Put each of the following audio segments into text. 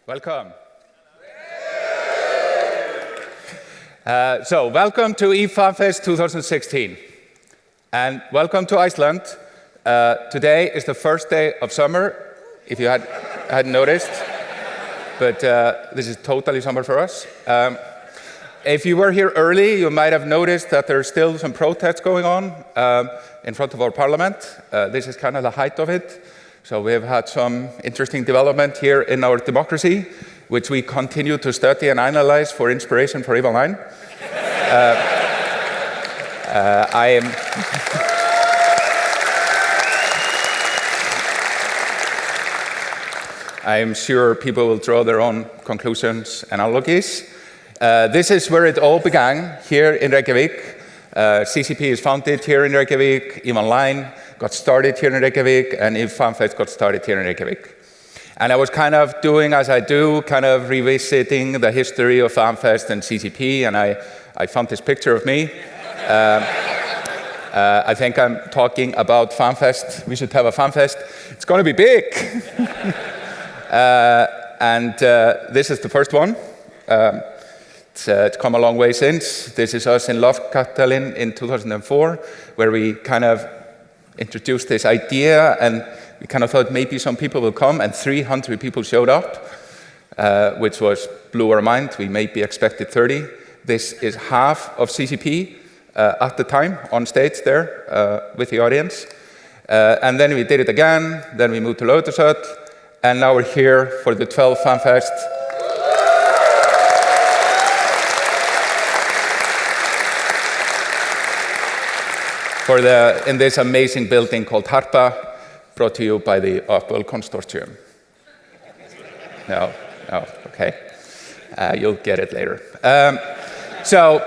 Welcome. Welcome to Fanfest 2016. And welcome to Iceland. Today is the first day of summer, if you hadn't noticed. But this is totally summer for us. If you were here early, you might have noticed that there's still some protests going on in front of our parliament. This is kind of the height of it. So we have had some interesting development here in our democracy, which we continue to study and analyze for inspiration for Evil 9. I am sure people will draw their own conclusions and analogies. This is where it all began, here in Reykjavik. CCP is founded here in Reykjavik, Evil 9 got started here in Reykjavik, and Fanfest got started here in Reykjavik. And I was kind of doing as I do, kind of revisiting the history of Fanfest and CCP, and I found this picture of me. I think I'm talking about Fanfest. We should have a Fanfest. It's going to be big. This is the first one. It's come a long way since. This is us in Lofkatalin in 2004, where we kind of introduced this idea, and we kind of thought maybe some people will come, and 300 people showed up, which blew our mind. We maybe expected 30. This is half of CCP at the time on stage there with the audience. And then we did it again, then we moved to Laugardalsvöll, and now we're here for the 12th Fanfest. In this amazing building called Harpa, brought to you by the Upwell Consortium. No, okay. You'll get it later. So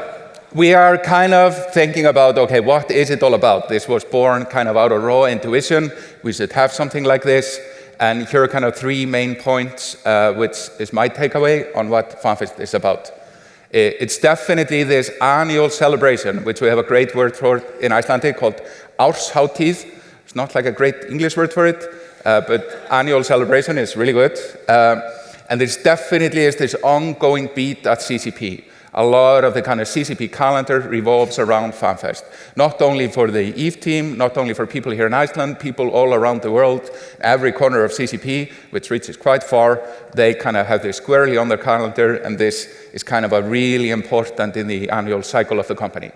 we are kind of thinking about, okay, what is it all about? This was born kind of out of raw intuition. We should have something like this. And here are kind of three main points, which is my takeaway on what Fanfest is about. It's definitely this annual celebration, which we have a great word for in Icelandic called Árshátíð. It's not like a great English word for it, but annual celebration is really good. And this definitely is this ongoing beat at CCP. A lot of the kind of CCP calendar revolves around Fanfest. Not only for the EVE team, not only for people here in Iceland, people all around the world, every corner of CCP, which reaches quite far, they kind of have this squarely on their calendar, and this is kind of a really important in the annual cycle of the company.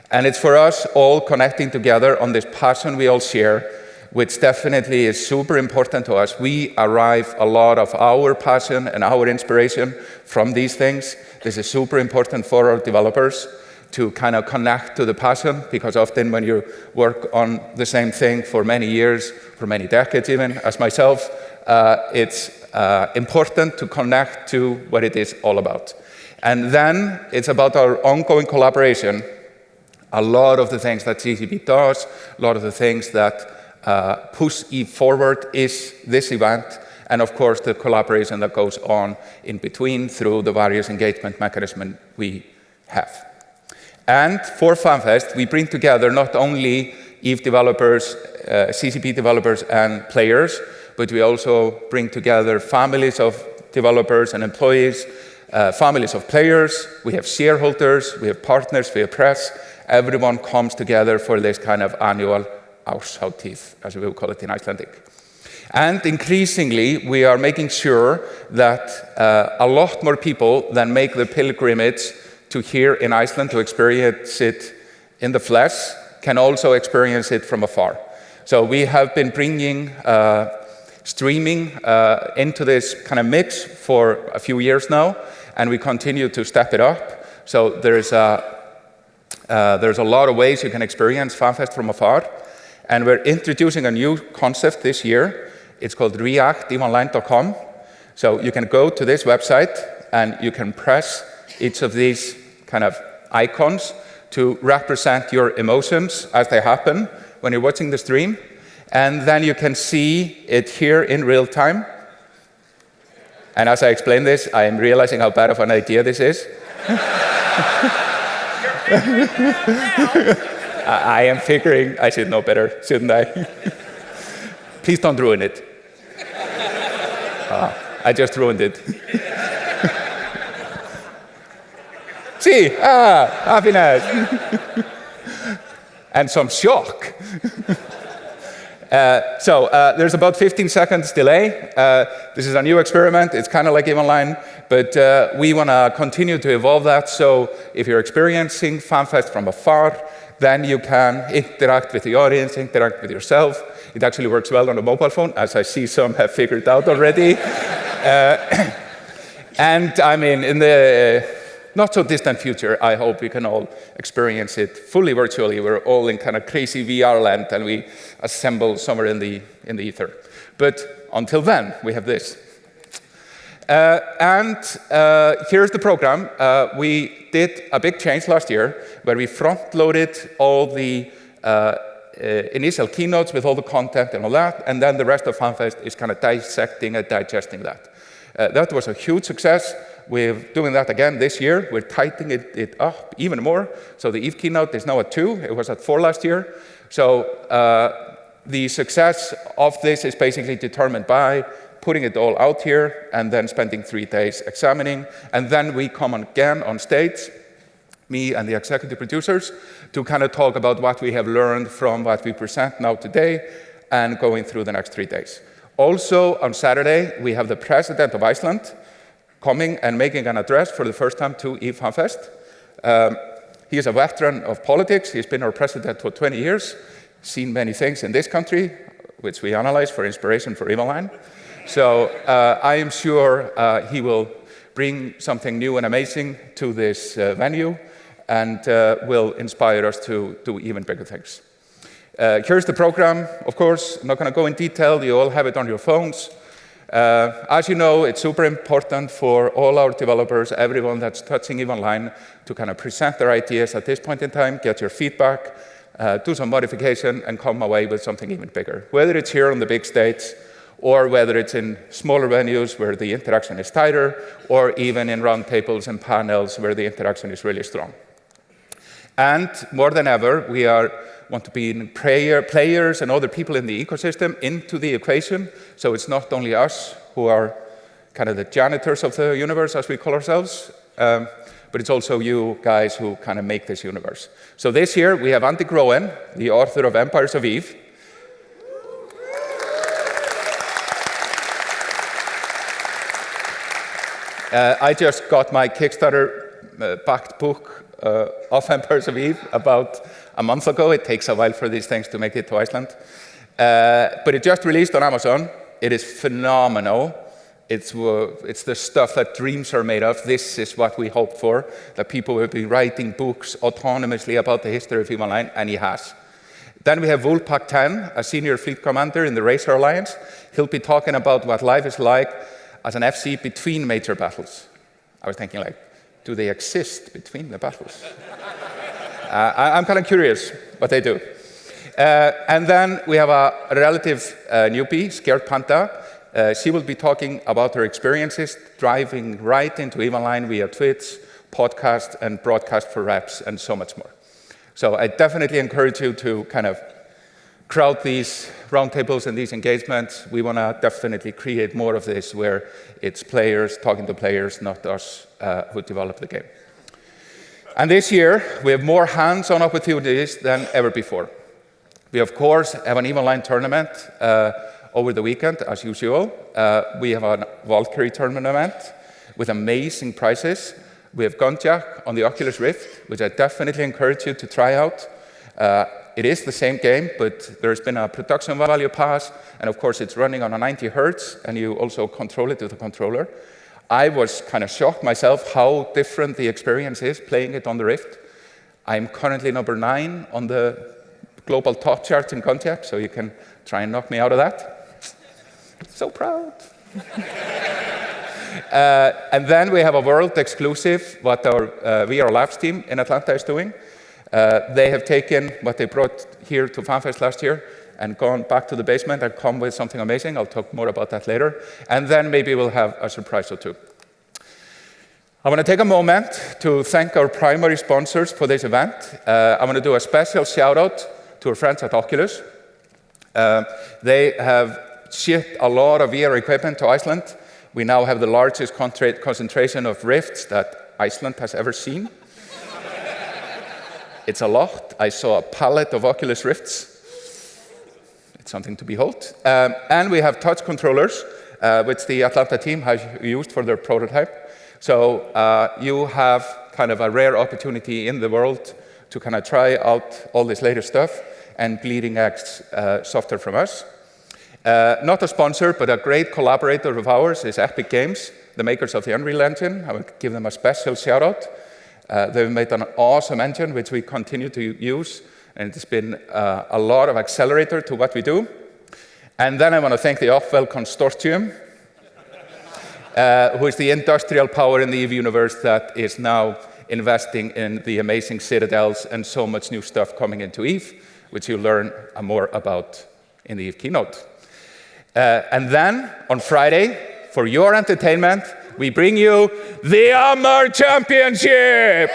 And it's for us all connecting together on this passion we all share, which definitely is super important to us. We derive a lot of our passion and our inspiration from these things. This is super important for our developers to kind of connect to the passion, because often when you work on the same thing for many years, for many decades even, as myself, it's important to connect to what it is all about. And then it's about our ongoing collaboration. A lot of the things that CCP does, a lot of the things that push EVE forward is this event, and of course the collaboration that goes on in between through the various engagement mechanisms we have. And for Fanfest, we bring together not only EVE developers, CCP developers and players, but we also bring together families of developers and employees, families of players, we have shareholders, we have partners, we have press. Everyone comes together for this kind of annual Árshátíð, as we will call it in Icelandic. And increasingly, we are making sure that a lot more people than make the pilgrimage to here in Iceland to experience it in the flesh can also experience it from afar. So we have been bringing streaming into this kind of mix for a few years now, and we continue to step it up. So there's a lot of ways you can experience Fanfest from afar. And we're introducing a new concept this year. It's called react.eveonline.com. So you can go to this website and you can press each of these kind of icons to represent your emotions as they happen when you're watching the stream. And then you can see it here in real time. And as I explain this, I am realizing how bad of an idea this is. I am figuring I should know better, shouldn't I? Please don't ruin it. I just ruined it. See, happiness. And some shock. There's about 15 seconds delay. This is a new experiment. It's kind of like EVE Online, but we want to continue to evolve that. So if you're experiencing Fanfest from afar, then you can interact with the audience, interact with yourself. It actually works well on a mobile phone, as I see some have figured out already. And I mean, in the not so distant future, I hope we can all experience it fully virtually. We're all in kind of crazy VR land, and we assemble somewhere in the ether. But until then, we have this. Here's the program. We did a big change last year, where we front-loaded all the initial keynotes with all the content and all that, and then the rest of Fanfest is kind of dissecting and digesting that. That was a huge success. We're doing that again this year. We're tightening it up even more. So the EVE keynote is now at 2. It was at 4 last year. So the success of this is basically determined by putting it all out here and then spending 3 days examining. And then we come again on stage, me and the executive producers, to kind of talk about what we have learned from what we present now today and going through the next 3 days. Also, on Saturday, we have the president of Iceland coming and making an address for the first time to EVE Fanfest. He is a veteran of politics. He's been our president for 20 years, seen many things in this country, which we analyze for inspiration for EVE Online. So I am sure he will bring something new and amazing to this venue and will inspire us to do even bigger things. Here's the program. Of course, I'm not going to go in detail. You all have it on your phones. As you know, it's super important for all our developers, everyone that's touching EVE Online, to kind of present their ideas at this point in time, get your feedback, do some modification, and come away with something even bigger. Whether it's here on the big stage, or whether it's in smaller venues where the interaction is tighter, or even in roundtables and panels where the interaction is really strong. And more than ever, we want to be in players and other people in the ecosystem into the equation. So it's not only us who are kind of the janitors of the universe, as we call ourselves, but it's also you guys who kind of make this universe. So this year, we have Andy Groen, the author of Empires of Eve. I just got my Kickstarter-backed book of Empires of Eve about a month ago. It takes a while for these things to make it to Iceland. But it just released on Amazon. It is phenomenal. It's the stuff that dreams are made of. This is what we hoped for, that people will be writing books autonomously about the history of EVE Online, and he has. Then we have Wolfpack 10, a senior fleet commander in the Racer Alliance. He'll be talking about what life is like as an FC between major battles. I was thinking, like, do they exist between the battles? I'm kind of curious what they do. And then we have a relative newbie, Scared Panda. She will be talking about her experiences driving right into EVE Online via Twitch, podcast, and broadcast for reps, and so much more. So I definitely encourage you to kind of crowd these roundtables and these engagements. We want to definitely create more of this where it's players talking to players, not us who develop the game. And this year, we have more hands-on opportunities than ever before. We, of course, have an EVE Online tournament over the weekend, as usual. We have a Valkyrie tournament with amazing prizes. We have Gunjack on the Oculus Rift, which I definitely encourage you to try out. It is the same game, but there's been a production value pass, and of course it's running on a 90 hertz, and you also control it with a controller. I was kind of shocked myself how different the experience is playing it on the Rift. I'm currently number 9 on the global top charts in Gunjack, so you can try and knock me out of that. So proud. And then we have a world exclusive, what our VR Labs team in Atlanta is doing. They have taken what they brought here to Fanfest last year and gone back to the basement and come with something amazing. I'll talk more about that later. And then maybe we'll have a surprise or two. I want to take a moment to thank our primary sponsors for this event. I want to do a special shout out to our friends at Oculus. They have shipped a lot of VR equipment to Iceland. We now have the largest concentration of rifts that Iceland has ever seen. It's a lot. I saw a pallet of Oculus Rifts. It's something to behold. And we have touch controllers, which the Atlanta team has used for their prototype. So you have kind of a rare opportunity in the world to kind of try out all this latest stuff and bleeding edge software from us. Not a sponsor, but a great collaborator of ours is Epic Games, the makers of the Unreal Engine. I will give them a special shout out. They've made an awesome engine, which we continue to use, and it's been a lot of accelerator to what we do. And then I want to thank the Heartfelt Consortium, who is the industrial power in the EVE universe that is now investing in the amazing citadels and so much new stuff coming into EVE, which you'll learn more about in the EVE keynote. And then, on Friday, for your entertainment, we bring you the Hammer Championship!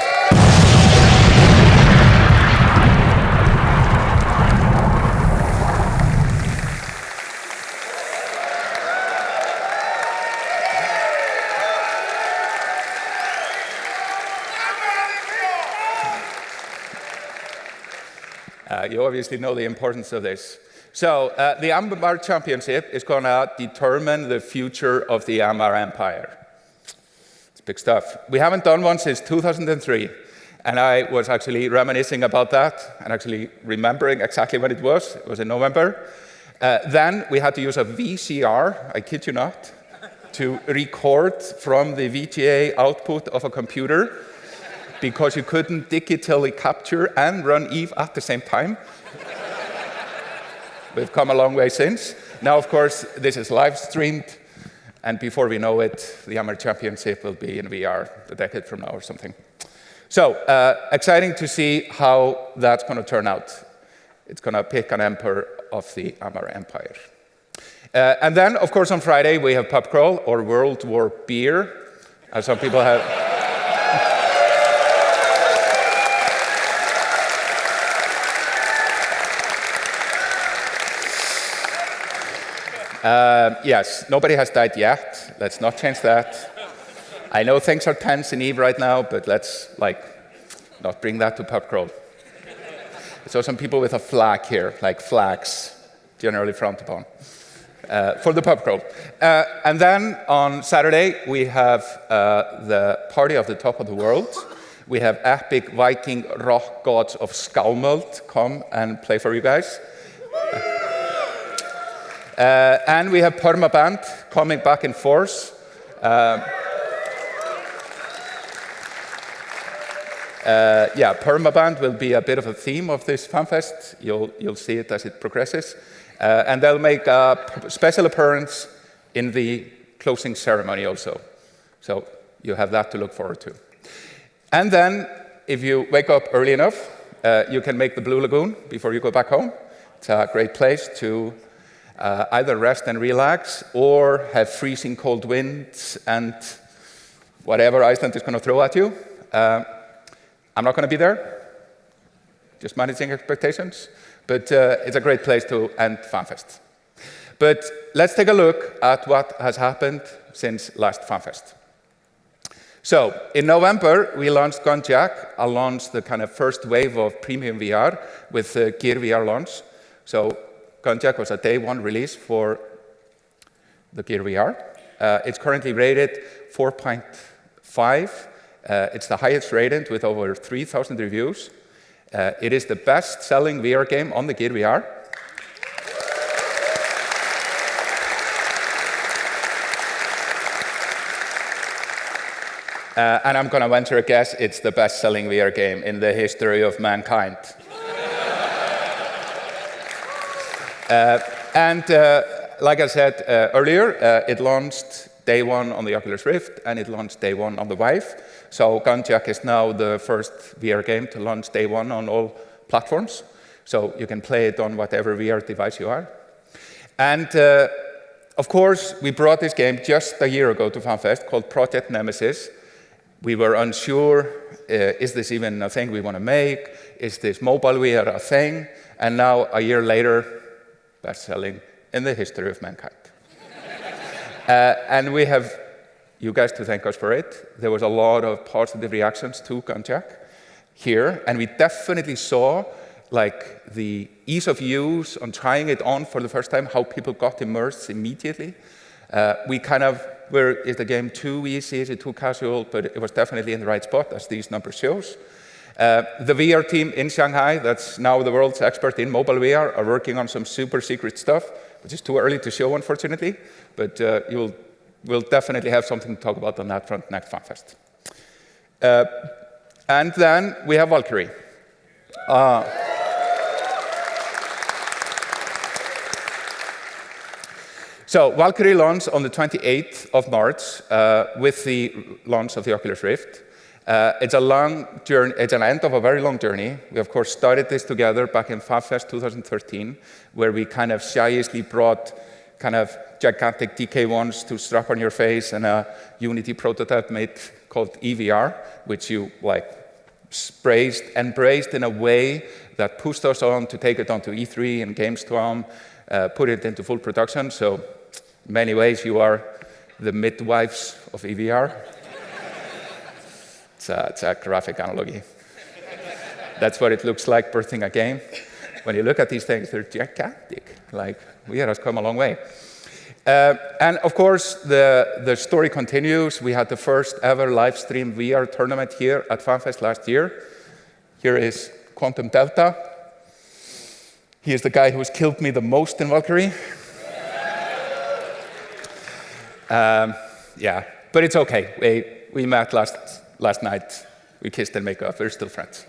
You obviously know the importance of this. So the Hammer Championship is going to determine the future of the Hammer Empire. It's big stuff. We haven't done one since 2003, and I was actually reminiscing about that and actually remembering exactly when it was. It was in November. Then we had to use a VCR, I kid you not, to record from the VGA output of a computer because you couldn't digitally capture and run EVE at the same time. We've come a long way since. Now, of course, this is live streamed, and before we know it, the Hammer Championship will be in VR a decade from now or something. So, exciting to see how that's going to turn out. It's going to pick an emperor of the Hammer Empire. And then, of course, on Friday, we have Pub Crawl, or World War Beer, as some people have... Yes, nobody has died yet. Let's not change that. I know things are tense in EVE right now, but let's, not bring that to Pub Crawl. So some people with a flag here, like flags, generally frowned upon, for the Pub Crawl. And then on Saturday, we have the Party of the Top of the World. We have epic Viking rock gods of Skámöld come and play for you guys. And we have Permaband coming back in force. Permaband will be a bit of a theme of this Fanfest. You'll see it as it progresses. And they'll make a special appearance in the closing ceremony also. So you have that to look forward to. And then, if you wake up early enough, you can make the Blue Lagoon before you go back home. It's a great place to either rest and relax or have freezing cold winds and whatever Iceland is going to throw at you. I'm not going to be there, just managing expectations, but it's a great place to end FanFest. But let's take a look at what has happened since last FanFest. So, in November, we launched Gunjack, launched the kind of first wave of premium VR with the Gear VR launch. So, Gunjack was a day one release for the Gear VR. It's currently rated 4.5. It's the highest rated with over 3,000 reviews. It is the best-selling VR game on the Gear VR. And I'm going to venture a guess, it's the best-selling VR game in the history of mankind. Like I said earlier, it launched day one on the Oculus Rift, and it launched day one on the Vive. So Gunjack is now the first VR game to launch day one on all platforms. So you can play it on whatever VR device you are. And of course, we brought this game just a year ago to FanFest called Project Nemesis. We were unsure, is this even a thing we want to make? Is this mobile VR a thing? And now, a year later, best-selling in the history of mankind. And we have you guys to thank us for it. There was a lot of positive reactions to Gunjack here, and we definitely saw like the ease of use on trying it on for the first time, how people got immersed immediately. We kind of were, is the game too easy, is it too casual? But it was definitely in the right spot, as these numbers shows. The VR team in Shanghai, that's now the world's expert in mobile VR, are working on some super secret stuff, which is too early to show, unfortunately. But we'll definitely have something to talk about on that front next Fanfest. And then we have Valkyrie. So Valkyrie launched on the 28th of March with the launch of the Oculus Rift. It's a long journey. It's an end of a very long journey. We, of course, started this together back in Fanfest 2013, where we kind of shyishly brought kind of gigantic DK1s to strap on your face and a Unity prototype made called EVR, which you like embraced in a way that pushed us on to take it onto E3 and Gamescom, put it into full production. So in many ways, you are the midwives of EVR. It's a graphic analogy. That's what it looks like birthing a game. When you look at these things, they're gigantic. Like, VR has come a long way. And of course, the story continues. We had the first ever live stream VR tournament here at Fanfest last year. Here is Quantum Delta. He is the guy who has killed me the most in Valkyrie. Yeah, but it's okay. We met last night. We kissed and make up. We're still friends.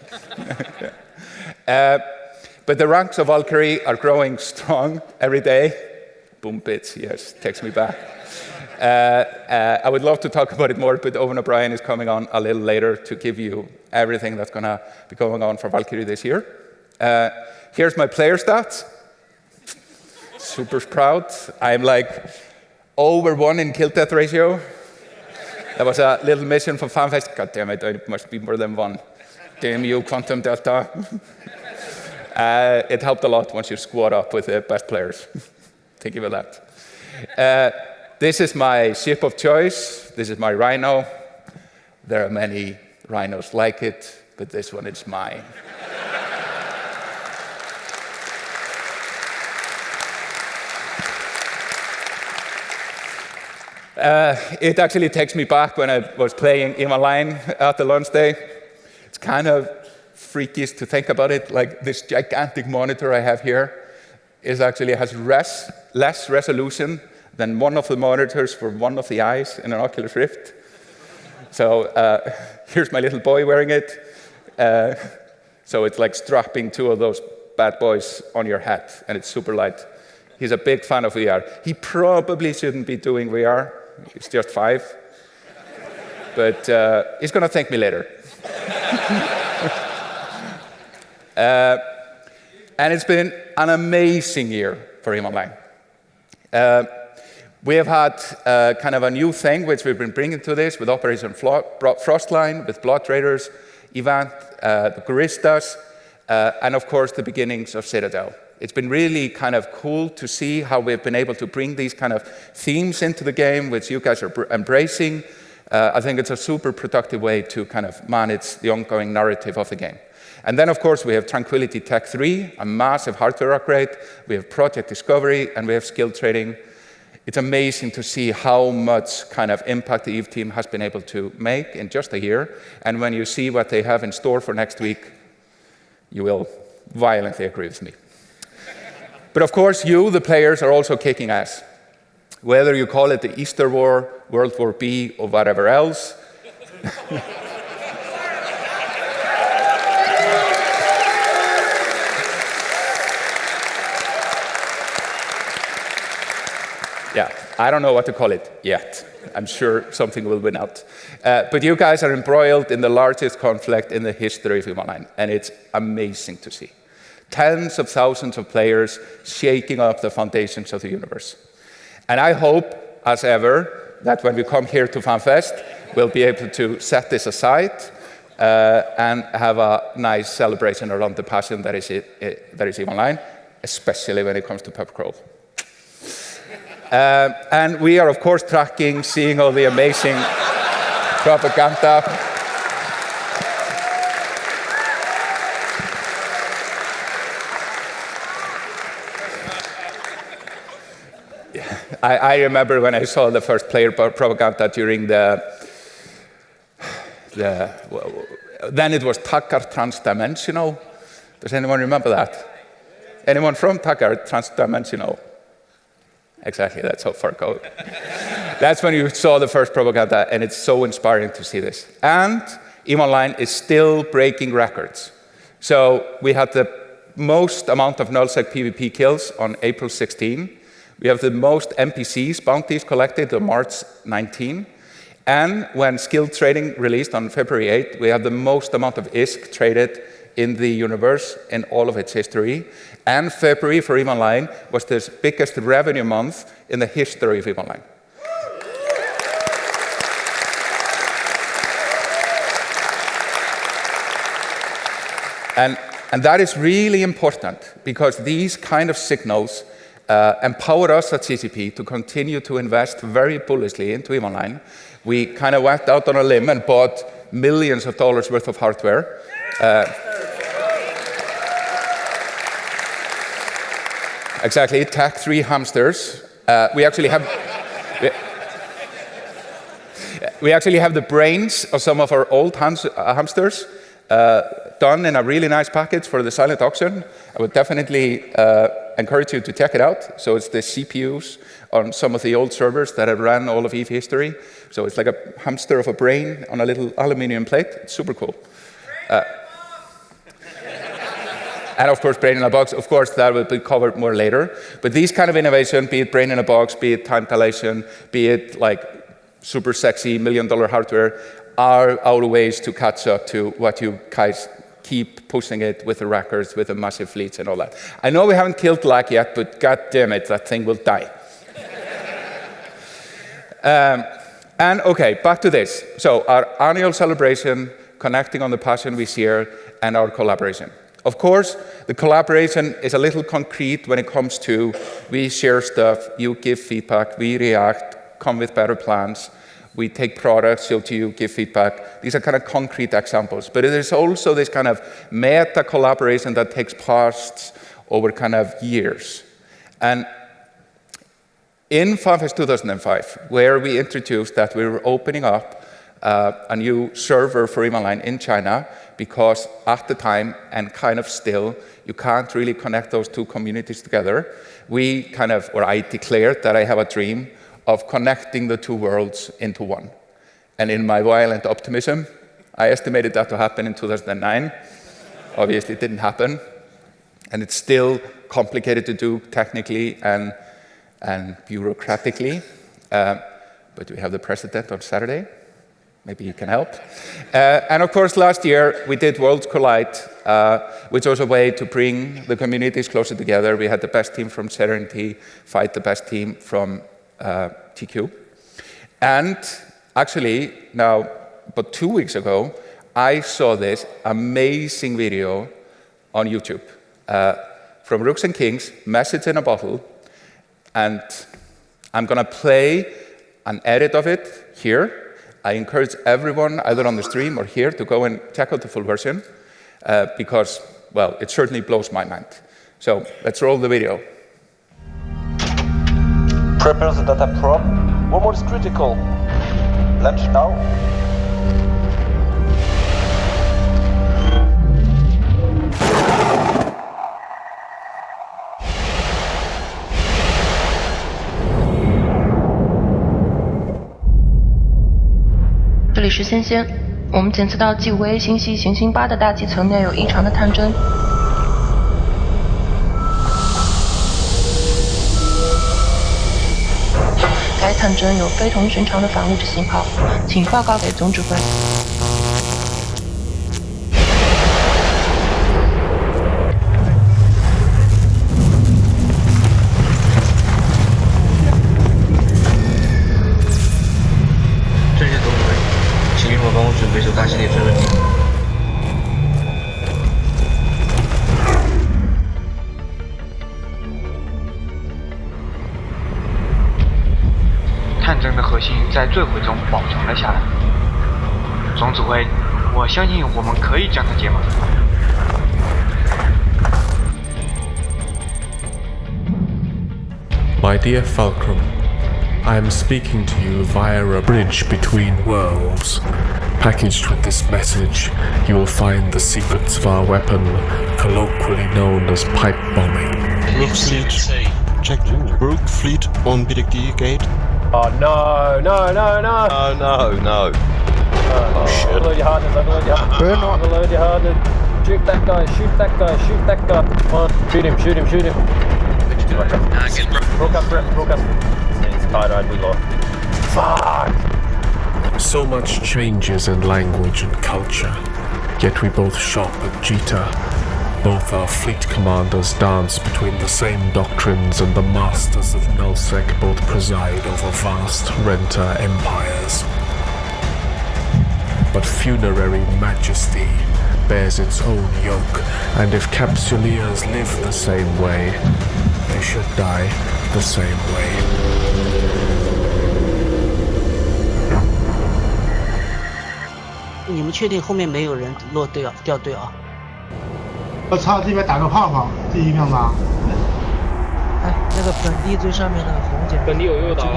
But the ranks of Valkyrie are growing strong every day. Boom bits, yes, takes me back. I would love to talk about it more, but Owen O'Brien is coming on a little later to give you everything that's going to be going on for Valkyrie this year. Here's my player stats. Super proud. I'm like over 1 in kill death ratio. That was a little mission for Fanfest. God damn it, it must be more than 1. Damn you, Quantum Delta. It helped a lot once you squad up with the best players. Thank you for that. This is my ship of choice. This is my Rhino. There are many Rhinos like it, but this one is mine. It actually takes me back when I was playing EVE Online at the launch day. It's kind of freakish to think about it. Like this gigantic monitor I have here actually has less resolution than one of the monitors for one of the eyes in an Oculus Rift. So here's my little boy wearing it. So it's like strapping 2 of those bad boys on your head, and it's super light. He's a big fan of VR. He probably shouldn't be doing VR. He's just 5. But he's going to thank me later. And it's been an amazing year for EVE Online. We have had kind of a new thing which we've been bringing to this with Operation Frostline, with Blood Raiders event, the Guristas, and of course the beginnings of Citadel. It's been really kind of cool to see how we've been able to bring these kind of themes into the game, which you guys are embracing. I think it's a super productive way to kind of manage the ongoing narrative of the game. And then, of course, we have Tranquility Tech 3, a massive hardware upgrade. We have Project Discovery, and we have skill trading. It's amazing to see how much kind of impact the EVE team has been able to make in just a year. And when you see what they have in store for next week, you will violently agree with me. But of course, you, the players, are also kicking ass. Whether you call it the Easter War, World War B, or whatever else. Yeah, I don't know what to call it yet. I'm sure something will win out. But you guys are embroiled in the largest conflict in the history of EVE Online, and it's amazing to see. Tens of thousands of players shaking up the foundations of the universe. And I hope, as ever, that when we come here to Fanfest, we'll be able to set this aside and have a nice celebration around the passion that is EVE Online, especially when it comes to pub crawl. And we are, of course, tracking, seeing all the amazing propaganda. I remember when I saw the first player propaganda during then it was Taggart Transdimensional. Does anyone remember that? Anyone from Taggart Transdimensional? Exactly, that's how far go. That's when you saw the first propaganda, and it's so inspiring to see this. And EVE Online is still breaking records. So we had the most amount of nullsec PvP kills on April 16. We have the most NPCs, bounties collected on March 19. And when skilled trading released on February 8, we have the most amount of ISK traded in the universe in all of its history. And February for EVE Online was the biggest revenue month in the history of EVE Online. And that is really important because these kind of signals empower us at CCP to continue to invest very bullishly into EVE Online. We kind of went out on a limb and bought millions of dollars worth of hardware. Exactly, Tech 3 hamsters. We actually have the brains of some of our old hamsters done in a really nice package for the silent auction. I would definitely encourage you to check it out. So it's the CPUs on some of the old servers that have ran all of EVE history. So it's like a hamster of a brain on a little aluminum plate. It's super cool. And of course, brain in a box, of course, that will be covered more later. But these kind of innovation, be it brain in a box, be it time dilation, be it like super sexy $1 million hardware, are our ways to catch up to what you guys keep pushing it with the records, with the massive fleets and all that. I know we haven't killed lag yet, but god damn it, that thing will die. And okay, back to this. So our annual celebration, connecting on the passion we share, and our collaboration. Of course, the collaboration is a little concrete when it comes to we share stuff, you give feedback, we react, come with better plans, we take products, show to you, give feedback. These are kind of concrete examples. But it is also this kind of meta collaboration that takes place over kind of years. And in Fanfest 2005, where we introduced that we were opening up a new server for EVE Online in China, because at the time, and kind of still, you can't really connect those two communities together. I declared that I have a dream of connecting the two worlds into one. And in my violent optimism, I estimated that to happen in 2009. Obviously, it didn't happen. And it's still complicated to do technically and bureaucratically. But we have the president on Saturday. Maybe you can help. And of course, last year, we did Worlds Collide, which was a way to bring the communities closer together. We had the best team from Serenity fight the best team from TQ. And actually, now, about 2 weeks ago, I saw this amazing video on YouTube from Rooks and Kings, Message in a Bottle. And I'm going to play an edit of it here. I encourage everyone, either on the stream or here, to go and check out the full version, because, well, it certainly blows my mind. So let's roll the video. Prepare the data prop. Wormhole is critical. Launch now.这里是仙仙，我们检测到继5A星系行星8的大气层内有异常的探针。该探针有非同寻常的反物质信号，请报告给总指挥。这些总指挥，请立马帮我准备就大气内追问题。战争的核心在坠毁中保存了下来。总指挥，我相信我们可以将它解码。My dear Fulcrum, I am speaking to you via a bridge between worlds. Packaged with this message, you will find the secrets of our weapon, colloquially known as pipe bombing. Rooks fleet, check Rook fleet on BDD gate. Oh no. No. Oh shit. Overload your hardness, overload your hardness. Burn on. Overload your hardness. Shoot that guy. Come on, shoot him. Broadcast. It's tied, we lost. Fuck! So much changes in language and culture, yet we both shop at Jita. Both our fleet commanders dance between the same doctrines, and the masters of Nullsec both preside over vast renter empires. But funerary majesty bears its own yoke, and if Capsuleers live the same way, they should die the same way. 你们确定后面没有人落队啊？掉队啊？我操，这边打个泡泡，这一个吗？哎，那个本地最上面那个红姐，本地有诱导，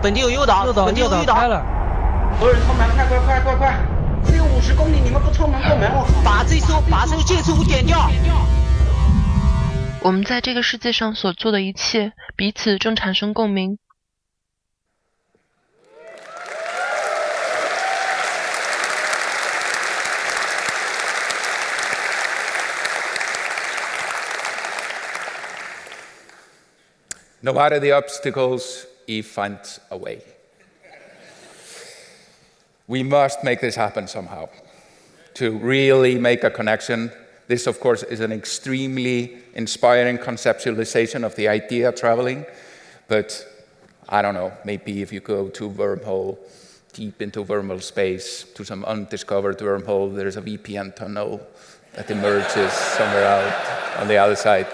本地有诱导，本地有诱导开了。所有人冲门，快！只有50公里，你们不冲门过门，我靠！把这艘剑出点掉。我们在这个世界上所做的一切，彼此正产生共鸣。No matter the obstacles, Eve finds a way. We must make this happen somehow. To really make a connection, this of course is an extremely inspiring conceptualization of the idea of traveling, but I don't know, maybe if you go to wormhole, deep into wormhole space, to some undiscovered wormhole, there's a VPN tunnel that emerges somewhere out on the other side.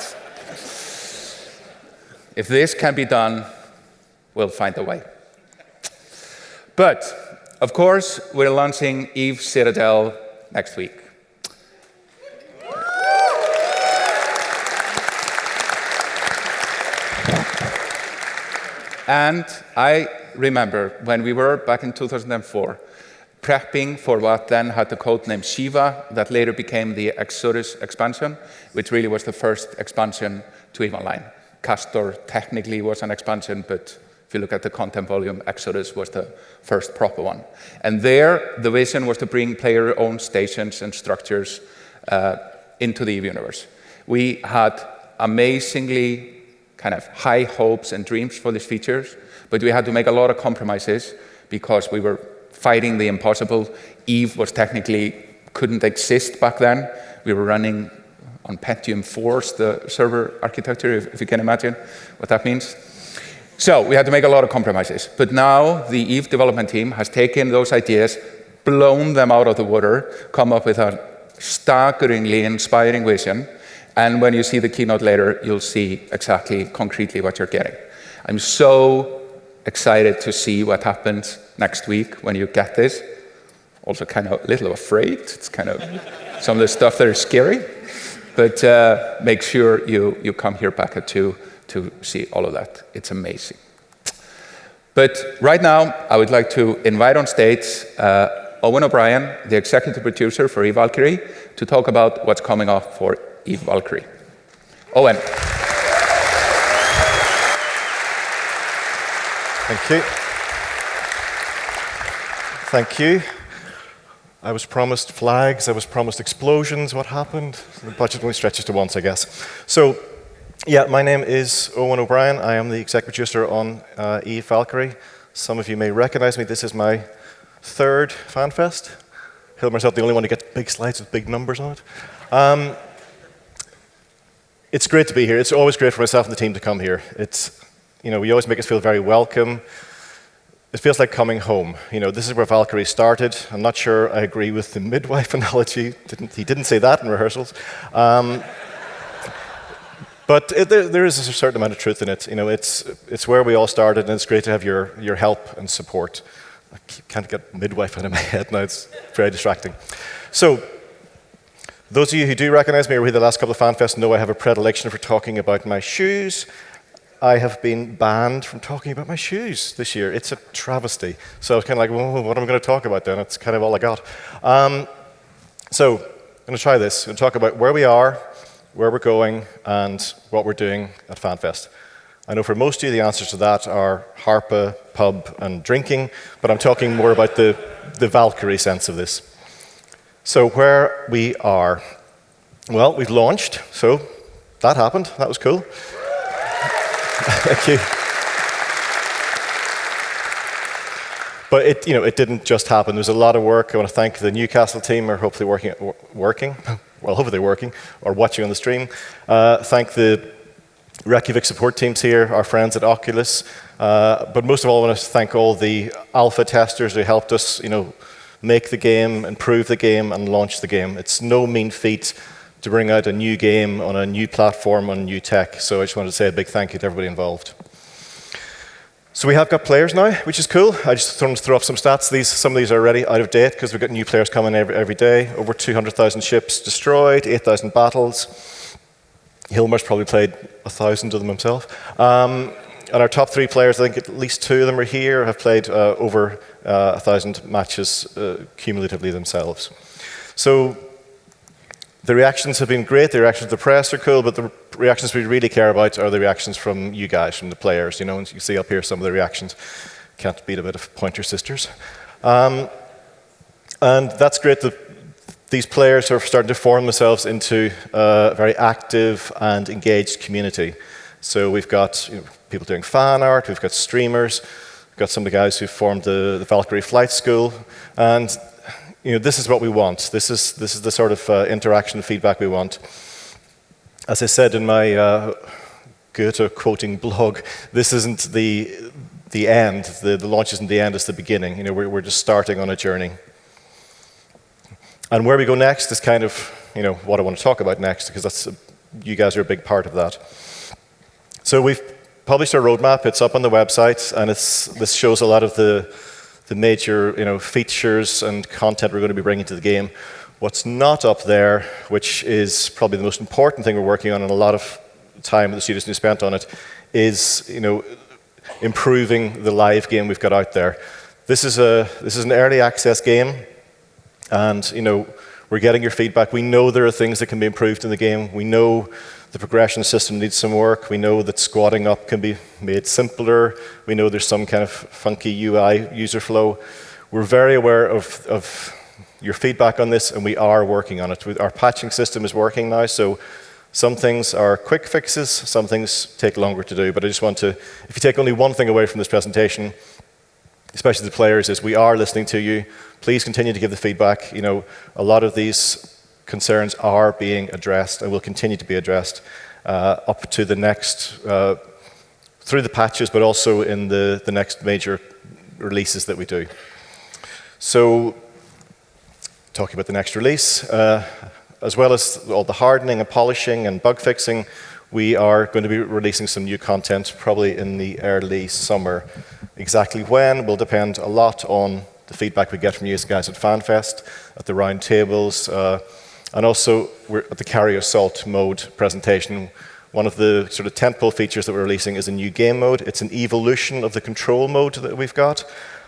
If this can be done, we'll find a way. But, of course, we're launching Eve Citadel next week. And I remember when we were back in 2004, prepping for what then had the code name Shiva, that later became the Exodus expansion, which really was the first expansion to EVE Online. Castor technically was an expansion, but if you look at the content volume, Exodus was the first proper one. And there, the vision was to bring player-owned stations and structures into the EVE universe. We had amazingly kind of high hopes and dreams for these features, but we had to make a lot of compromises because we were fighting the impossible. EVE was couldn't exist back then. We were running on Pentium 4s, the server architecture, if you can imagine what that means. So we had to make a lot of compromises. But now the EVE development team has taken those ideas, blown them out of the water, come up with a staggeringly inspiring vision. And when you see the keynote later, you'll see exactly, concretely what you're getting. I'm so excited to see what happens next week when you get this. Also kind of a little afraid. It's kind of some of the stuff that is scary. But make sure you come here back at 2 to see all of that. It's amazing. But right now, I would like to invite on stage Owen O'Brien, the executive producer for EVE Valkyrie, to talk about what's coming up for EVE Valkyrie. Owen. Thank you. I was promised flags, I was promised explosions. What happened? The budget only stretches to once, I guess. So, yeah, my name is Owen O'Brien. I am the exec producer on EVE Valkyrie. Some of you may recognize me. This is my 3rd Fanfest. I feel myself the only one who gets big slides with big numbers on it. It's great to be here. It's always great for myself and the team to come here. It's, you know, we always make us feel very welcome. It feels like coming home. You know, this is where Valkyrie started. I'm not sure I agree with the midwife analogy. He didn't say that in rehearsals. But there is a certain amount of truth in it. You know, it's where we all started, and it's great to have your help and support. I can't get midwife out of my head now. It's very distracting. So, those of you who do recognize me or read the last couple of Fanfest know I have a predilection for talking about my shoes. I have been banned from talking about my shoes this year. It's a travesty. So I was kind of like, well, what am I going to talk about then? That's kind of all I got. So I'm going to try this. I'm going to talk about where we are, where we're going, and what we're doing at Fanfest. I know for most of you the answers to that are Harpa, pub, and drinking, but I'm talking more about the Valkyrie sense of this. So where we are. Well, we've launched, so that happened. That was cool. Thank you. But it didn't just happen. There was a lot of work. I want to thank the Newcastle team, who are hopefully working, well, hopefully working, or watching on the stream. Thank the Reykjavik support teams here, our friends at Oculus. But most of all, I want to thank all the alpha testers who helped us, make the game, improve the game, and launch the game. It's no mean feat to bring out a new game on a new platform, on new tech. So I just wanted to say a big thank you to everybody involved. So we have got players now, which is cool. I just want to throw up some stats. Some of these are already out of date because we've got new players coming every day. Over 200,000 ships destroyed, 8,000 battles. Hilmer's probably played 1,000 of them himself. And our top 3 players, I think at least 2 of them are here, have played over 1,000 matches cumulatively themselves. So the reactions have been great. The reactions of the press are cool, but the reactions we really care about are the reactions from you guys, from the players. And you see up here some of the reactions. Can't beat a bit of Pointer Sisters. And that's great that these players are starting to form themselves into a very active and engaged community. So we've got people doing fan art, we've got streamers, we've got some of the guys who formed the Valkyrie Flight School, and this is what we want. This is the sort of interaction and feedback we want. As I said in my Goethe quoting blog, this isn't the end. The launch isn't the end, it's the beginning. We're just starting on a journey. And where we go next is kind of what I want to talk about next, because you guys are a big part of that. So we've published our roadmap. It's up on the website, and this shows a lot of the major features and content we're going to be bringing to the game. What's not up there, which is probably the most important thing we're working on, and a lot of time that the studios have spent on it, is improving the live game we've got out there. This is an early access game, and we're getting your feedback. We know there are things that can be improved in the game. We know the progression system needs some work. We know that squatting up can be made simpler. We know there's some kind of funky UI user flow. We're very aware of your feedback on this, and we are working on it. Our patching system is working now, so some things are quick fixes, some things take longer to do. But I just want to, if you take only one thing away from this presentation, especially the players, is we are listening to you. Please continue to give the feedback. A lot of these concerns are being addressed and will continue to be addressed up to the next, through the patches, but also in the next major releases that we do. So, talking about the next release, as well as all the hardening and polishing and bug fixing, we are going to be releasing some new content probably in the early summer. Exactly when will depend a lot on the feedback we get from you guys at Fanfest, at the round tables, and also we're at the Carry Assault mode presentation. One of the sort of tentpole features that we're releasing is a new game mode. It's an evolution of the control mode that we've got.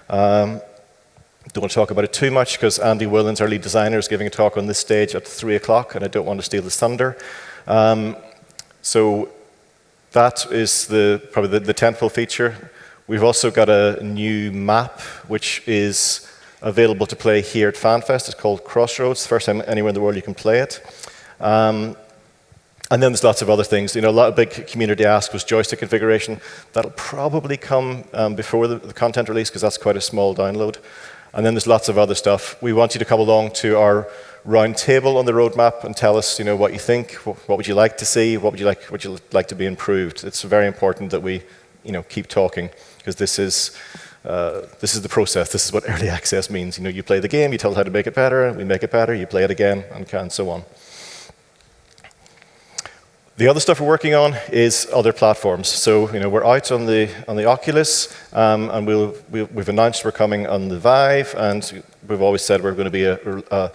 Don't want to talk about it too much because Andy Willens, our lead designer, is giving a talk on this stage at 3 o'clock, and I don't want to steal his thunder. So that is probably the tentpole feature. We've also got a new map, which is available to play here at Fanfest. It's called Crossroads. First time anywhere in the world you can play it. And then there's lots of other things. A lot of big community ask was joystick configuration. That'll probably come before the content release because that's quite a small download. And then there's lots of other stuff. We want you to come along to our round table on the roadmap and tell us, what you think. What would you like to see? What would you like to be improved? It's very important that we, keep talking because this is the process. This is what early access means. You play the game, you tell us how to make it better, we make it better, you play it again, and so on. The other stuff we're working on is other platforms. So we're out on the Oculus, and we've announced we're coming on the Vive, and we've always said we're going to be a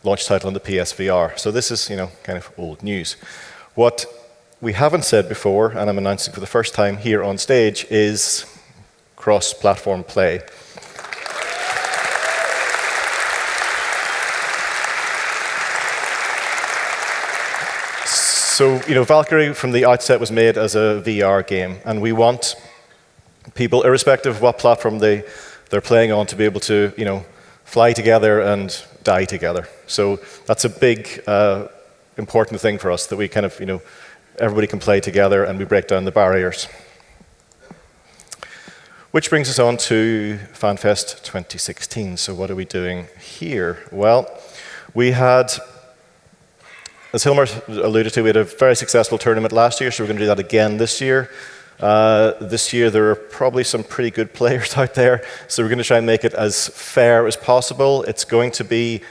launch title on the PSVR. So this is kind of old news. What we haven't said before, and I'm announcing for the first time here on stage, is cross-platform play. So, Valkyrie from the outset was made as a VR game, and we want people, irrespective of what platform they're playing on, to be able to, fly together and die together. So that's a big, important thing for us, that we kind of, everybody can play together and we break down the barriers. Which brings us on to Fanfest 2016. So what are we doing here? Well, we had, as Hilmar alluded to, we had a very successful tournament last year, so we're going to do that again this year. This year there are probably some pretty good players out there, so we're going to try and make it as fair as possible. It's going to be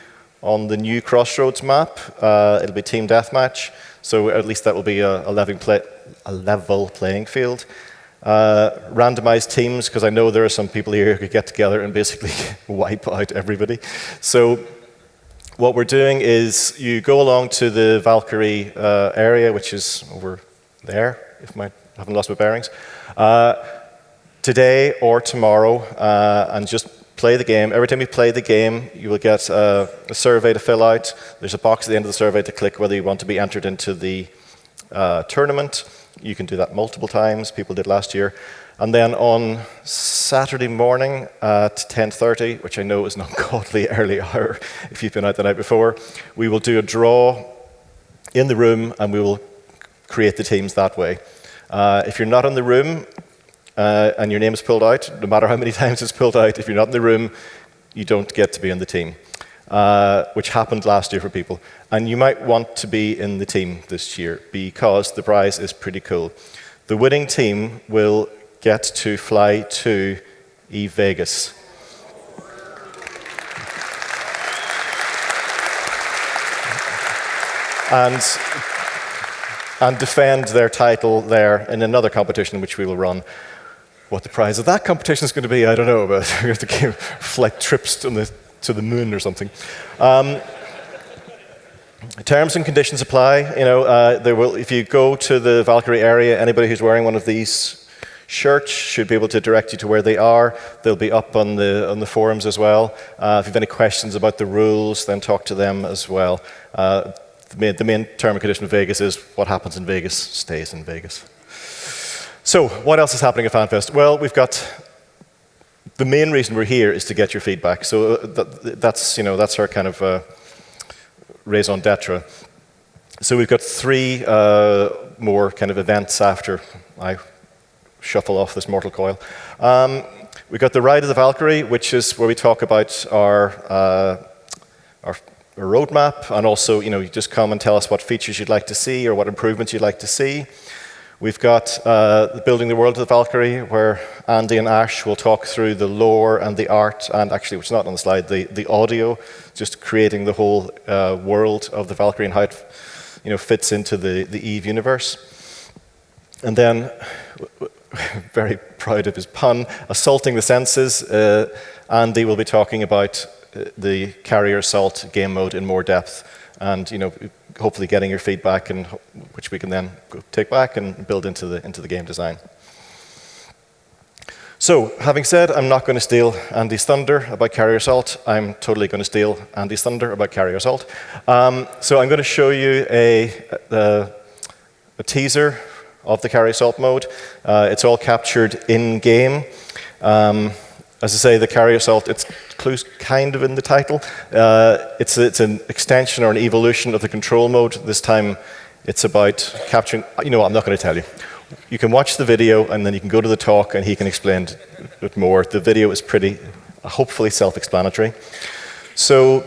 on the new Crossroads map. It'll be team deathmatch, so at least that will be a level playing field. Randomized teams, because I know there are some people here who could get together and basically wipe out everybody. So what we're doing is you go along to the Valkyrie area, which is over there, if I haven't lost my bearings, today or tomorrow, and just play the game. Every time you play the game, you will get a survey to fill out. There's a box at the end of the survey to click whether you want to be entered into the tournament. You can do that multiple times. People did last year. And then on Saturday morning at 10:30, which I know is an ungodly early hour if you've been out the night before, we will do a draw in the room and we will create the teams that way. If you're not in the room and your name is pulled out, no matter how many times it's pulled out, if you're not in the room, you don't get to be in the team, which happened last year for people. And you might want to be in the team this year because the prize is pretty cool. The winning team will get to fly to Vegas. And defend their title there in another competition which we will run. What the prize of that competition is going to be, I don't know, but we have to give flight trips to the moon or something. Terms and conditions apply. There will, if you go to the Valkyrie area, anybody who's wearing one of these shirts should be able to direct you to where they are. They'll be up on the forums as well. If you have any questions about the rules, then talk to them as well. The main term and condition of Vegas is what happens in Vegas stays in Vegas. So, what else is happening at Fanfest? Well, we've got the main reason we're here is to get your feedback. So that's our kind of raison d'etre. So we've got 3 more kind of events after I shuffle off this mortal coil. We've got the Ride of the Valkyrie, which is where we talk about our roadmap, and also, you just come and tell us what features you'd like to see or what improvements you'd like to see. We've got Building the World of the Valkyrie, where Andy and Ash will talk through the lore and the art, and actually, which is not on the slide, the audio, just creating the whole world of the Valkyrie and how it fits into the EVE universe. And then, very proud of his pun, assaulting the senses, Andy will be talking about the Carrier Assault game mode in more depth, and hopefully getting your feedback, and which we can then take back and build into the game design. So, having said, I'm not going to steal Andy's thunder about Carrier Assault. I'm totally going to steal Andy's thunder about Carrier Assault. So I'm going to show you a teaser of the Carrier Assault mode. It's all captured in game. As I say, the Carrier Assault, it's kind of in the title. It's an extension or an evolution of the control mode. This time it's about capturing, I'm not going to tell you. You can watch the video and then you can go to the talk and he can explain it more. The video is pretty, hopefully self-explanatory. So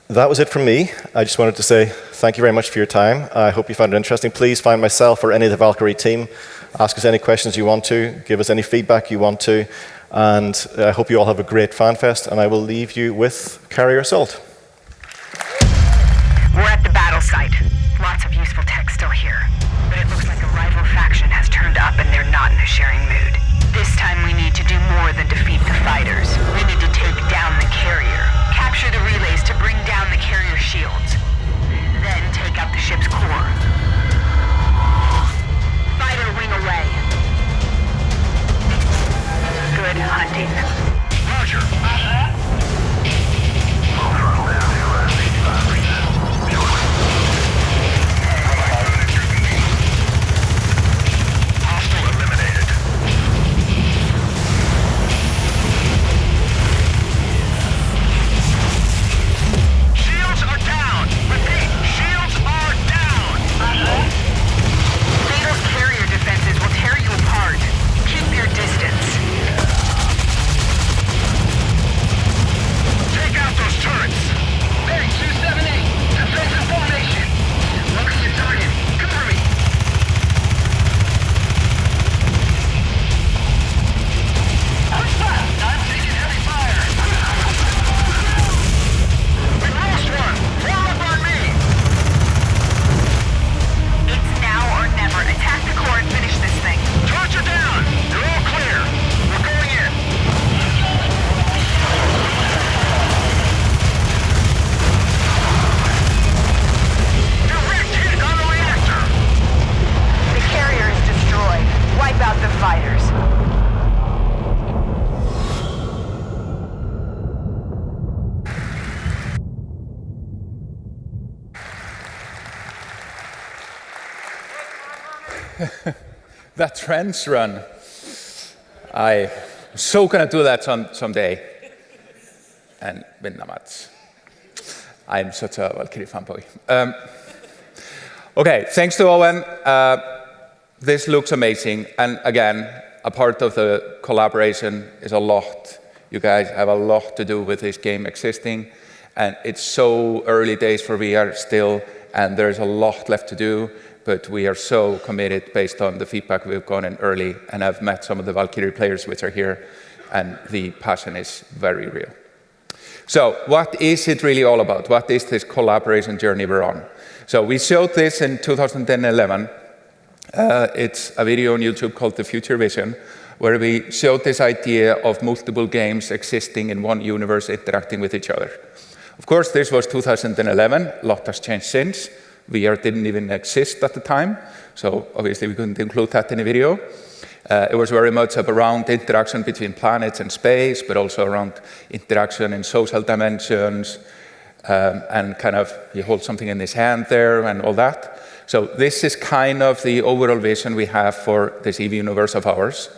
that was it from me. I just wanted to say thank you very much for your time. I hope you found it interesting. Please find myself or any of the Valkyrie team. Ask us any questions you want to. Give us any feedback you want to. And I hope you all have a great Fanfest, and I will leave you with Carrier Assault. We're at the battle site. Lots of useful tech still here. fighters. That trench run. I'm so gonna do that someday and win the match. I'm such a Valkyrie fanboy. Okay, thanks to Owen. This looks amazing. And again, a part of the collaboration is a lot. You guys have a lot to do with this game existing. And it's so early days for VR still, and there's a lot left to do. But we are so committed based on the feedback we've gotten early, and I've met some of the Valkyrie players which are here, and the passion is very real. So what is it really all about? What is this collaboration journey we're on? So we showed this in 2011. It's a video on YouTube called The Future Vision, where we showed this idea of multiple games existing in one universe interacting with each other. Of course, this was 2011. A lot has changed since. VR didn't even exist at the time, so obviously we couldn't include that in the video. It was very much around interaction between planets and space, but also around interaction in social dimensions, and kind of he holds something in his hand there and all that. So this is kind of the overall vision we have for this EV universe of ours,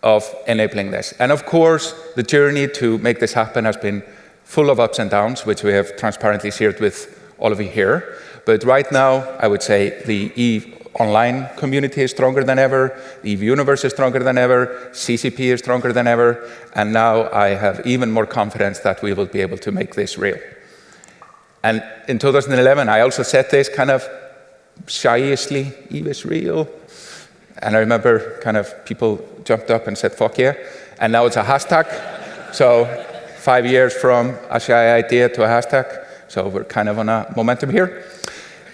of enabling this. And of course, the journey to make this happen has been full of ups and downs, which we have transparently shared with all of you here. But right now, I would say the EVE online community is stronger than ever, the EVE universe is stronger than ever, CCP is stronger than ever, and now I have even more confidence that we will be able to make this real. And in 2011, I also said this kind of shyishly, EVE is real. And I remember kind of people jumped up and said, fuck yeah. And now it's a hashtag. So 5 years from a shy idea to a hashtag. So we're kind of on a momentum here.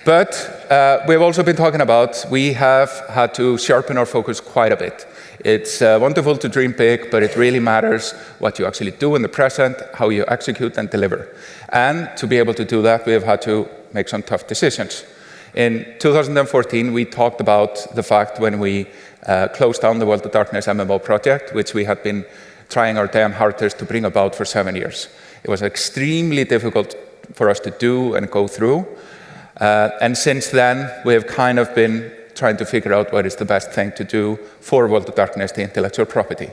But we've also been talking about, we have had to sharpen our focus quite a bit. It's wonderful to dream big, but it really matters what you actually do in the present, how you execute and deliver. And to be able to do that, we have had to make some tough decisions. In 2014, we talked about the fact when we closed down the World of Darkness MMO project, which we had been trying our damn hardest to bring about for 7 years. It was extremely difficult for us to do and go through. And since then, we have kind of been trying to figure out what is the best thing to do for World of Darkness, the intellectual property.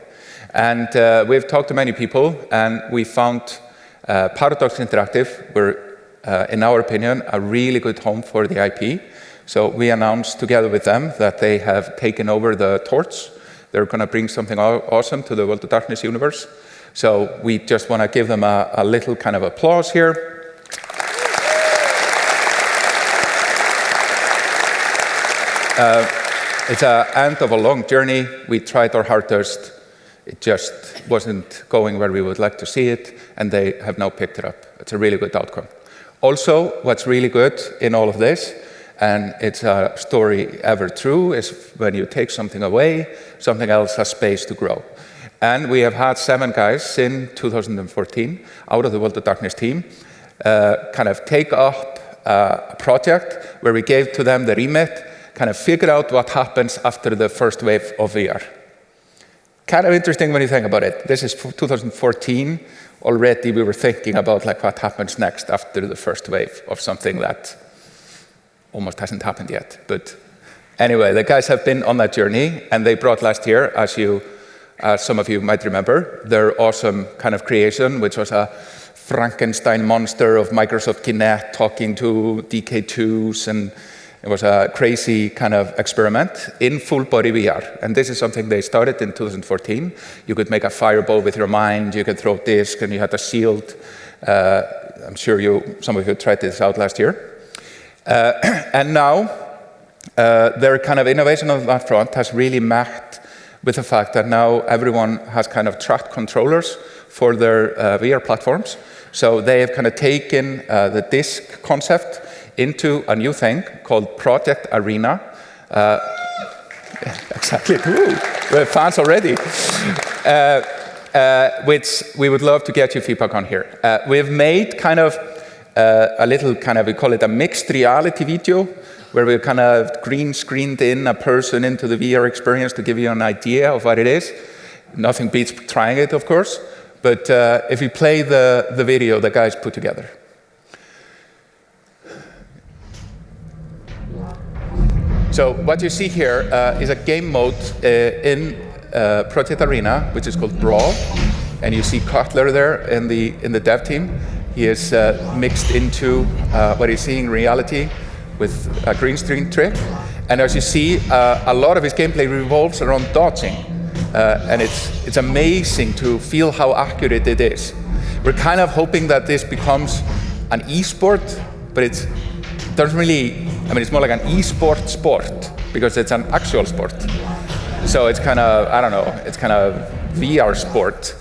And we've talked to many people, and we found Paradox Interactive were, in our opinion, a really good home for the IP. So we announced together with them that they have taken over the torch. They're going to bring something awesome to the World of Darkness universe. So we just want to give them a little kind of applause here. It's an end of a long journey. We tried our hardest. It just wasn't going where we would like to see it, and they have now picked it up. It's a really good outcome. Also, what's really good in all of this, and it's a story ever true, is when you take something away, something else has space to grow. And we have had 7 guys in 2014 out of the World of Darkness team kind of take up a project where we gave to them the remit, kind of figure out what happens after the first wave of VR. Kind of interesting when you think about it. This is 2014. Already we were thinking about like what happens next after the first wave of something that almost hasn't happened yet. But anyway, the guys have been on that journey, and they brought last year, as some of you might remember, their awesome kind of creation, which was a Frankenstein monster of Microsoft Kinect talking to DK2s, and it was a crazy kind of experiment in full body VR. And this is something they started in 2014. You could make a fireball with your mind, you could throw disc, and you had a shield. I'm sure some of you tried this out last year. And now, their kind of innovation on that front has really matched with the fact that now everyone has kind of tracked controllers for their VR platforms. So they have kind of taken the disc concept into a new thing called Project Arena. Exactly. Ooh, we have fans already. Which we would love to get your feedback on here. We've made kind of a little kind of, we call it a mixed reality video, where we kind of green screened in a person into the VR experience to give you an idea of what it is. Nothing beats trying it, of course. But if you play the video the guys put together. So what you see here is a game mode in Project Arena, which is called Brawl. And you see Cutler there in the dev team. He is mixed into what he's seeing in reality with a green screen trick. And as you see, a lot of his gameplay revolves around dodging. And it's amazing to feel how accurate it is. We're kind of hoping that this becomes an e-sport, but it doesn't really, it's more like an e-sport sport, because it's an actual sport. So it's kind of, I don't know, it's kind of VR sport,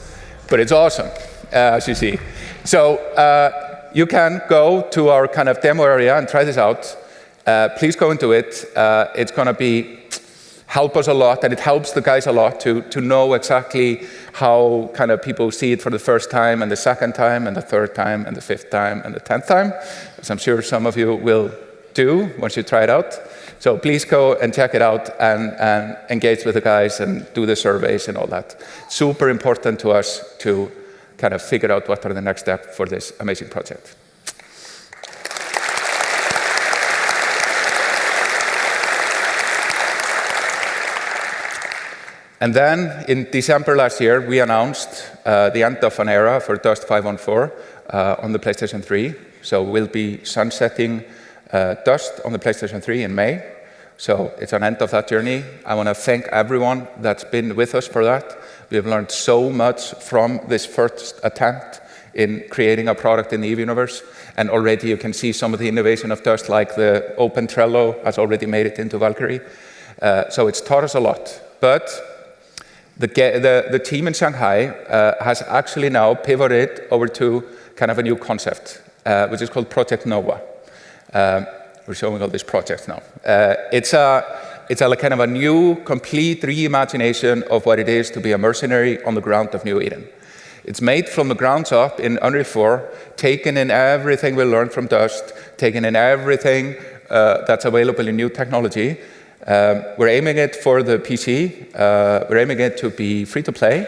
but it's awesome, as you see. So you can go to our kind of demo area and try this out. Please go into it. It's going to help us a lot, and it helps the guys a lot to know exactly how kind of people see it for the first time, and the second time, and the third time, and the fifth time, and the 10th time, as I'm sure some of you will do once you try it out. So please go and check it out and engage with the guys and do the surveys and all that. Super important to us to kind of figure out what are the next steps for this amazing project. And then in December last year, we announced the end of an era for Dust 514 on the PlayStation 3. So we'll be sunsetting Dust on the PlayStation 3 in May. So it's an end of that journey. I want to thank everyone that's been with us for that. We've learned so much from this first attempt in creating a product in the EVE universe. And already you can see some of the innovation of Dust, like the open Trello has already made it into Valkyrie. So it's taught us a lot. But the team in Shanghai has actually now pivoted over to kind of a new concept, which is called Project Nova. We're showing all these projects now. It's a kind of a new, complete reimagination of what it is to be a mercenary on the ground of New Eden. It's made from the ground up in Unreal 4, taken in everything we learned from Dust, taken in everything that's available in new technology. We're aiming it for the PC. We're aiming it to be free to play.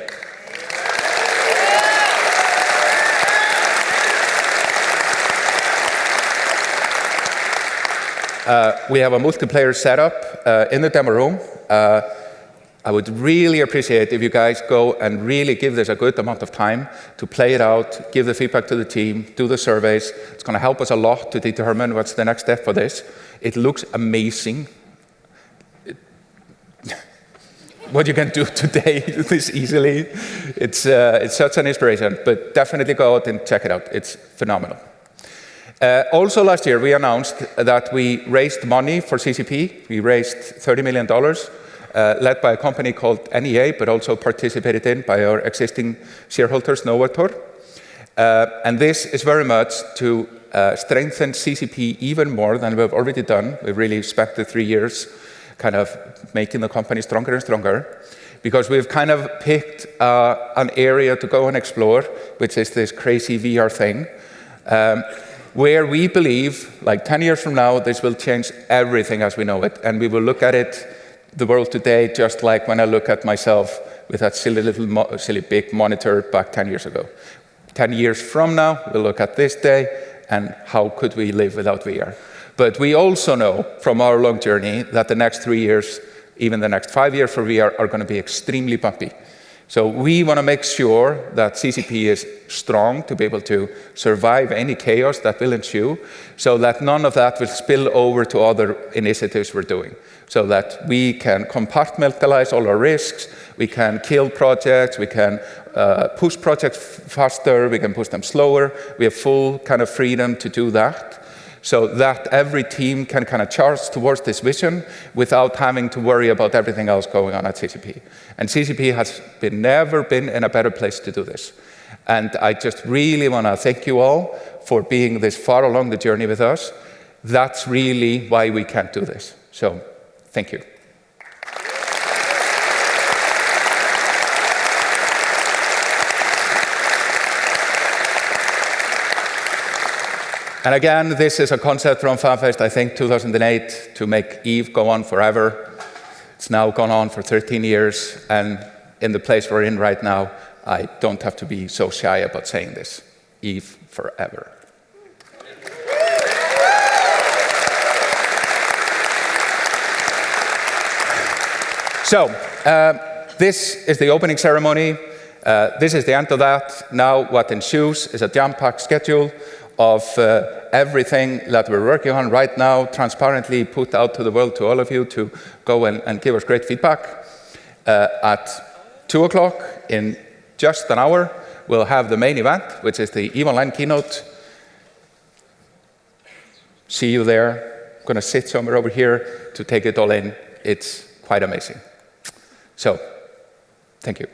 We have a multiplayer setup in the demo room. I would really appreciate if you guys go and really give this a good amount of time to play it out, give the feedback to the team, do the surveys. It's going to help us a lot to determine what's the next step for this. It looks amazing. What you can do today this easily, it's such an inspiration, but definitely go out and check it out. It's phenomenal. Also last year, we announced that we raised money for CCP. We raised $30 million, led by a company called NEA, but also participated in by our existing shareholders, Novator. And this is very much to strengthen CCP even more than we've already done. We've really spent the 3 years kind of making the company stronger and stronger, because we've kind of picked an area to go and explore, which is this crazy VR thing, where we believe, like 10 years from now, this will change everything as we know it. And we will look at it, the world today, just like when I look at myself with that silly big monitor back 10 years ago. 10 years from now, we'll look at this day and how could we live without VR. But we also know from our long journey that the next 3 years, even the next 5 years for VR are going to be extremely bumpy. So we want to make sure that CCP is strong to be able to survive any chaos that will ensue, so that none of that will spill over to other initiatives we're doing, so that we can compartmentalize all our risks, we can kill projects, we can push projects faster, we can push them slower. We have full kind of freedom to do that, so that every team can kind of charge towards this vision without having to worry about everything else going on at CCP. And CCP has never been in a better place to do this. And I just really want to thank you all for being this far along the journey with us. That's really why we can't do this. So, thank you. And again, this is a concept from Fanfest, I think 2008, to make Eve go on forever. It's now gone on for 13 years, and in the place we're in right now, I don't have to be so shy about saying this. Eve forever. So, this is the opening ceremony. This is the end of that. Now what ensues is a jam-packed schedule of everything that we're working on right now, transparently put out to the world, to all of you, to go and give us great feedback. At 2 o'clock, in just an hour, we'll have the main event, which is the EVE Online keynote. See you there. I'm going to sit somewhere over here to take it all in. It's quite amazing. So, thank you.